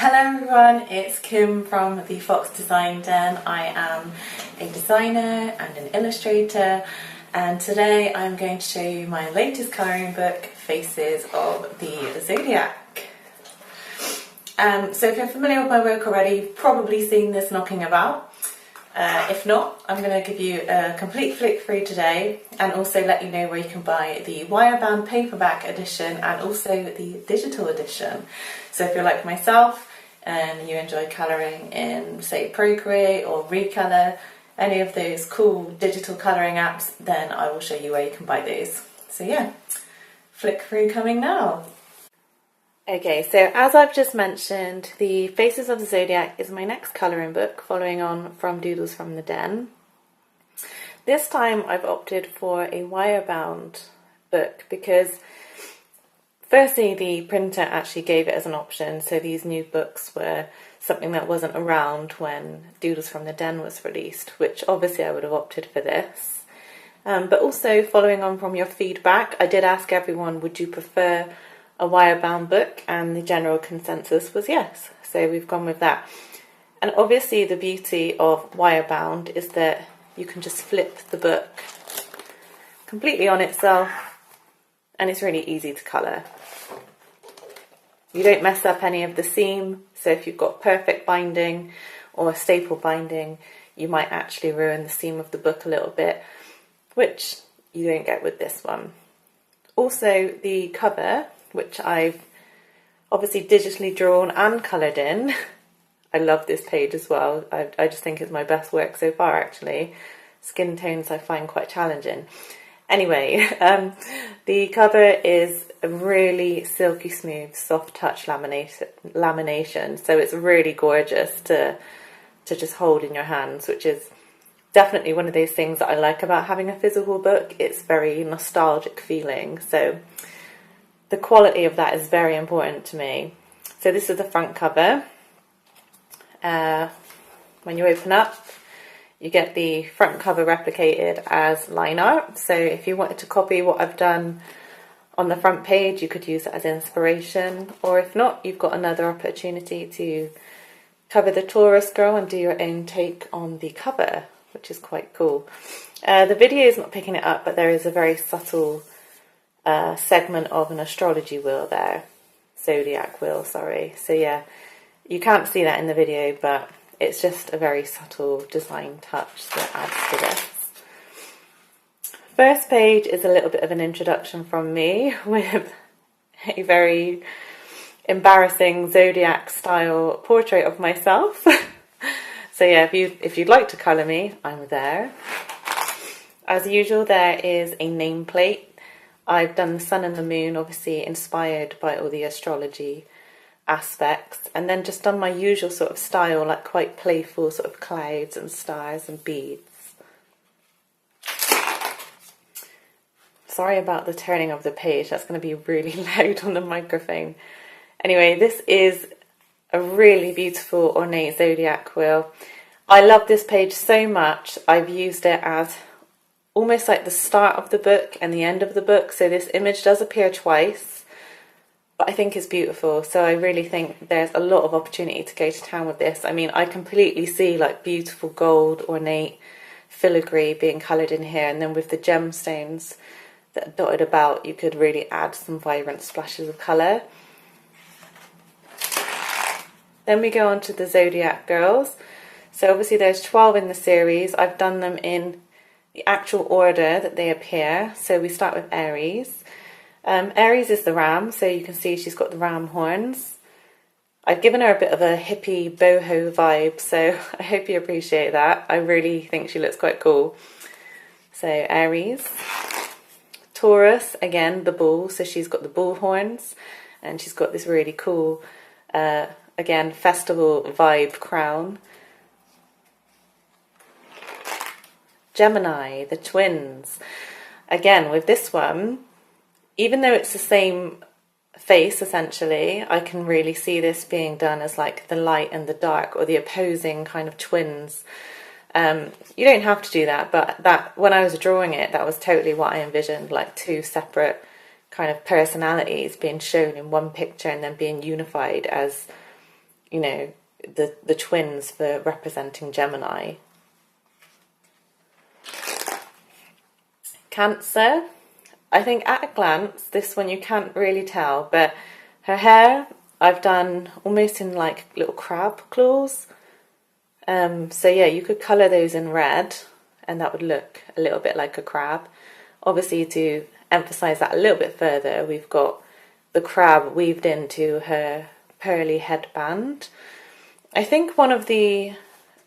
Hello everyone, it's Kim from the Fox Design Den. I am a designer and an illustrator, and today I'm going to show you my latest colouring book, Faces of the Zodiac. So if you're familiar with my work already, you've probably seen this knocking about. If not, I'm going to give you a complete flick through today and also let you know where you can buy the wire-bound paperback edition and also the digital edition. So if you're like myself and you enjoy colouring in, say, Procreate or Recolor, any of those cool digital colouring apps, then I will show you where you can buy those. So yeah, flick through coming now. Okay, so as I've just mentioned, the Faces of the Zodiac is my next colouring book, following on from Doodles from the Den. This time I've opted for a wire-bound book because firstly the printer actually gave it as an option, so these new books were something that wasn't around when Doodles from the Den was released, which obviously I would have opted for this. But also following on from your feedback, I did ask everyone, would you prefer a wire-bound book, and the general consensus was yes, so we've gone with that. And obviously the beauty of wire-bound is that you can just flip the book completely on itself and it's really easy to colour. You don't mess up any of the seam, so if you've got perfect binding or a staple binding, you might actually ruin the seam of the book a little bit, which you don't get with this one. Also the cover, which I've obviously digitally drawn and coloured in. I love this page as well. I just think it's my best work so far, actually. Skin tones I find quite challenging. Anyway, the cover is a really silky smooth, soft touch lamination. So it's really gorgeous to just hold in your hands, which is definitely one of those things that I like about having a physical book. It's very nostalgic feeling. So the quality of that is very important to me. So this is the front cover. When you open up, you get the front cover replicated as line art. So if you wanted to copy what I've done on the front page, you could use it as inspiration. Or if not, you've got another opportunity to cover the Taurus girl and do your own take on the cover, which is quite cool. The video is not picking it up, but there is a very subtle segment of an astrology wheel there. Zodiac wheel, sorry. So yeah, you can't see that in the video, but it's just a very subtle design touch that adds to this. First page is a little bit of an introduction from me with a very embarrassing Zodiac style portrait of myself. So yeah, if you'd like to colour me, I'm there. As usual, there is a nameplate. I've done the sun and the moon, obviously inspired by all the astrology aspects, and then just done my usual sort of style, like quite playful sort of clouds and stars and beads. Sorry about the turning of the page, that's going to be really loud on the microphone. Anyway, this is a really beautiful ornate zodiac wheel. I love this page so much, I've used it as almost like the start of the book and the end of the book. So this image does appear twice, but I think it's beautiful. So I really think there's a lot of opportunity to go to town with this. I mean, I completely see like beautiful gold, ornate, filigree being coloured in here. And then with the gemstones that are dotted about, you could really add some vibrant splashes of colour. Then we go on to the Zodiac Girls. So obviously there's 12 in the series. I've done them in the actual order that they appear. So we start with Aries. Aries is the ram, so you can see she's got the ram horns. I've given her a bit of a hippie boho vibe, so I hope you appreciate that. I really think she looks quite cool. So Aries. Taurus, again, the bull, so she's got the bull horns and she's got this really cool, again, festival vibe crown. Gemini, the twins. Again, with this one, even though it's the same face, essentially, I can really see this being done as like the light and the dark, or the opposing kind of twins. You don't have to do that, but that when I was drawing it, that was totally what I envisioned, like two separate kind of personalities being shown in one picture and then being unified as you know, the twins for representing Gemini. Cancer. I think at a glance, this one you can't really tell, but her hair I've done almost in like little crab claws. So yeah, you could colour those in red and that would look a little bit like a crab. Obviously, to emphasise that a little bit further, we've got the crab weaved into her pearly headband. I think one of the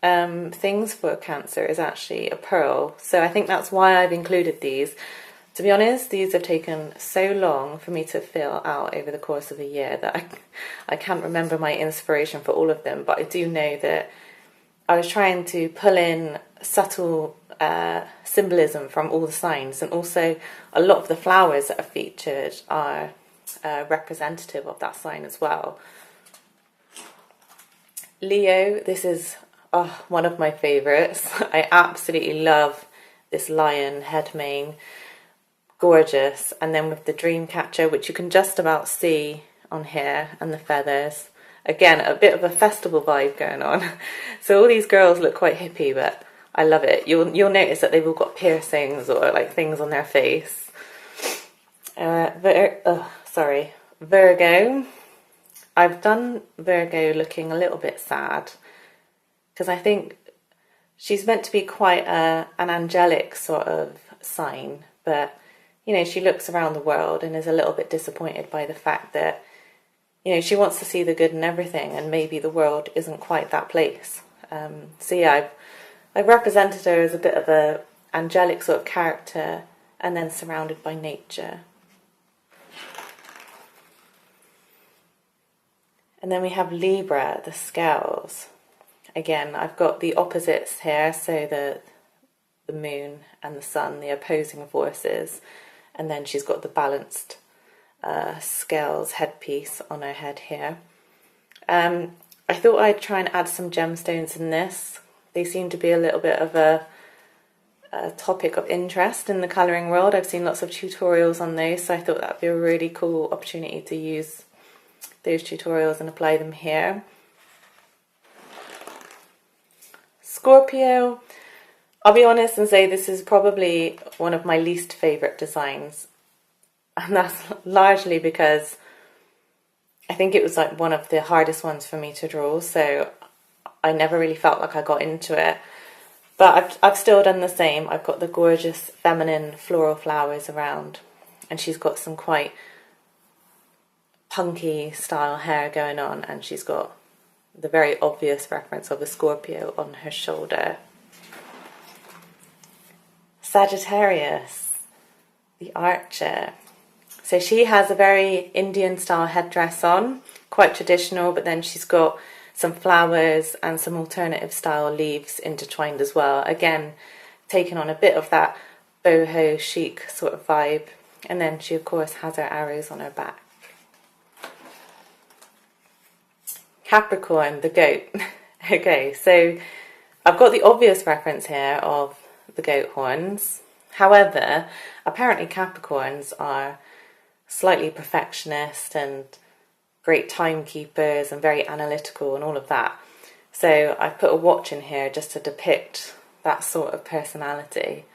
things for Cancer is actually a pearl, so I think that's why I've included these. To be honest, these have taken so long for me to fill out over the course of a year that I can't remember my inspiration for all of them, but I do know that I was trying to pull in subtle symbolism from all the signs, and also a lot of the flowers that are featured are representative of that sign as well. Leo, this is one of my favourites. I absolutely love this lion head mane. Gorgeous. And then with the dream catcher, which you can just about see on here, and the feathers. Again, a bit of a festival vibe going on. So all these girls look quite hippie, but I love it. You'll notice that they've all got piercings or like things on their face. Virgo. I've done Virgo looking a little bit sad because I think she's meant to be quite an angelic sort of sign, but you know, she looks around the world and is a little bit disappointed by the fact that, you know, she wants to see the good in everything, and maybe the world isn't quite that place. So yeah, I've represented her as a bit of a angelic sort of character, and then surrounded by nature. And then we have Libra, the Scales. Again, I've got the opposites here, so the moon and the sun, the opposing forces. And then she's got the balanced scales headpiece on her head here. I thought I'd try and add some gemstones in this. They seem to be a little bit of a topic of interest in the colouring world. I've seen lots of tutorials on those, so I thought that'd be a really cool opportunity to use those tutorials and apply them here. Scorpio. I'll be honest and say this is probably one of my least favourite designs, and that's largely because I think it was like one of the hardest ones for me to draw, so I never really felt like I got into it. But I've still done the same. I've got the gorgeous feminine floral flowers around, and she's got some quite punky style hair going on, and she's got the very obvious reference of a Scorpio on her shoulder. Sagittarius the Archer. So she has a very Indian style headdress on, quite traditional, but then she's got some flowers and some alternative style leaves intertwined as well. Again, taking on a bit of that boho chic sort of vibe. And then she of course has her arrows on her back. Capricorn the Goat. Okay, so I've got the obvious reference here of the goat horns. However, apparently Capricorns are slightly perfectionist and great timekeepers and very analytical and all of that. So I put a watch in here just to depict that sort of personality.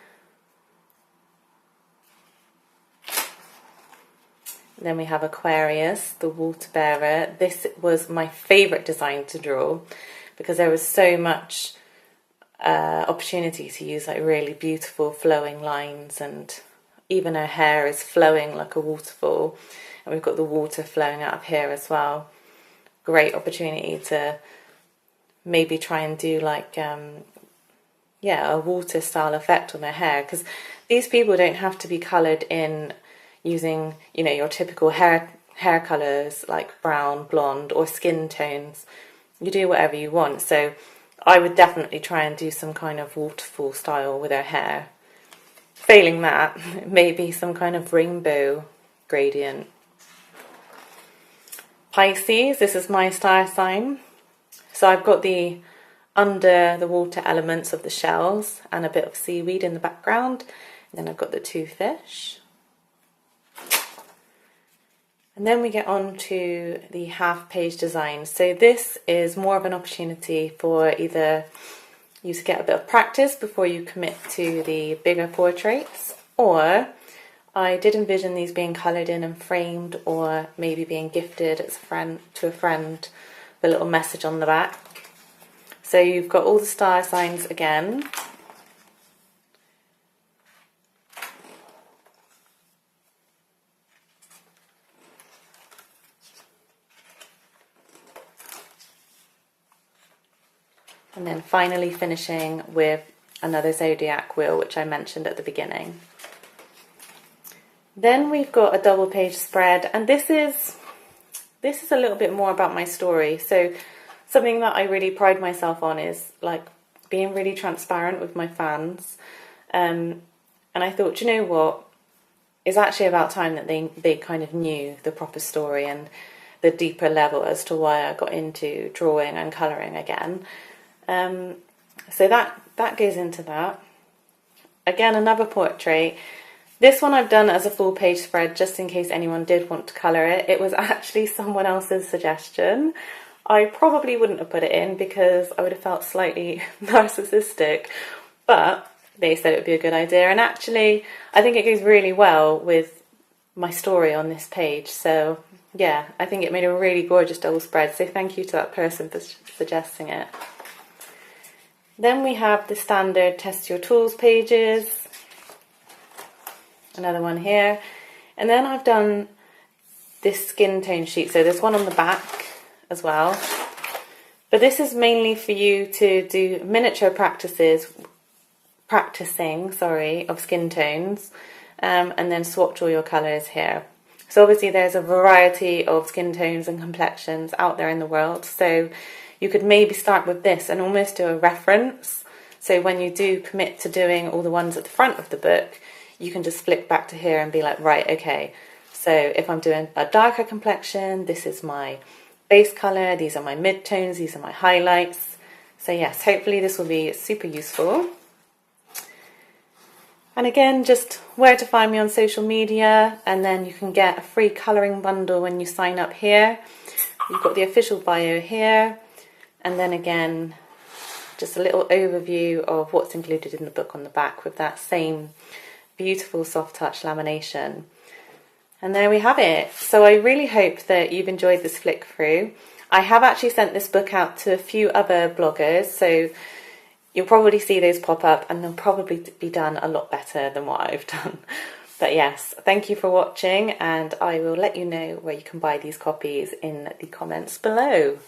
Then we have Aquarius, the water bearer. This was my favourite design to draw because there was so much opportunity to use like really beautiful flowing lines, and even her hair is flowing like a waterfall, and we've got the water flowing out of here as well. Great opportunity to maybe try and do like a water style effect on her hair, because these people don't have to be coloured in using, you know, your typical hair colours like brown, blonde or skin tones. You do whatever you want, so I would definitely try and do some kind of waterfall style with her hair. Failing that, maybe some kind of rainbow gradient. Pisces, this is my star sign. So I've got the under the water elements of the shells and a bit of seaweed in the background. And then I've got the two fish. And then we get on to the half-page design. So this is more of an opportunity for either you to get a bit of practice before you commit to the bigger portraits, or I did envision these being coloured in and framed, or maybe being gifted as to a friend with a little message on the back. So you've got all the star signs again. And then finally finishing with another zodiac wheel, which I mentioned at the beginning. Then we've got a double page spread, and this is a little bit more about my story. So something that I really pride myself on is like being really transparent with my fans. And I thought, you know what, it's actually about time that they kind of knew the proper story and the deeper level as to why I got into drawing and colouring again. So that goes into that. Again, another portrait. This one I've done as a full page spread just in case anyone did want to colour it. It was actually someone else's suggestion. I probably wouldn't have put it in because I would have felt slightly narcissistic, but they said it would be a good idea, and actually I think it goes really well with my story on this page. So yeah, I think it made a really gorgeous double spread, so thank you to that person for suggesting it. Then we have the standard test your tools pages, another one here, and then I've done this skin tone sheet, so there's one on the back as well, but this is mainly for you to do miniature practicing of skin tones, and then swatch all your colours here. So obviously there's a variety of skin tones and complexions out there in the world, so you could maybe start with this and almost do a reference. So when you do commit to doing all the ones at the front of the book, you can just flick back to here and be like, right, okay, so if I'm doing a darker complexion, this is my base colour, these are my mid-tones, these are my highlights. So yes, hopefully this will be super useful. And again, just where to find me on social media, and then you can get a free colouring bundle when you sign up here. You've got the official bio here. And then again, just a little overview of what's included in the book on the back with that same beautiful soft touch lamination. And there we have it. So I really hope that you've enjoyed this flick through. I have actually sent this book out to a few other bloggers, so you'll probably see those pop up and they'll probably be done a lot better than what I've done. But yes, thank you for watching, and I will let you know where you can buy these copies in the comments below.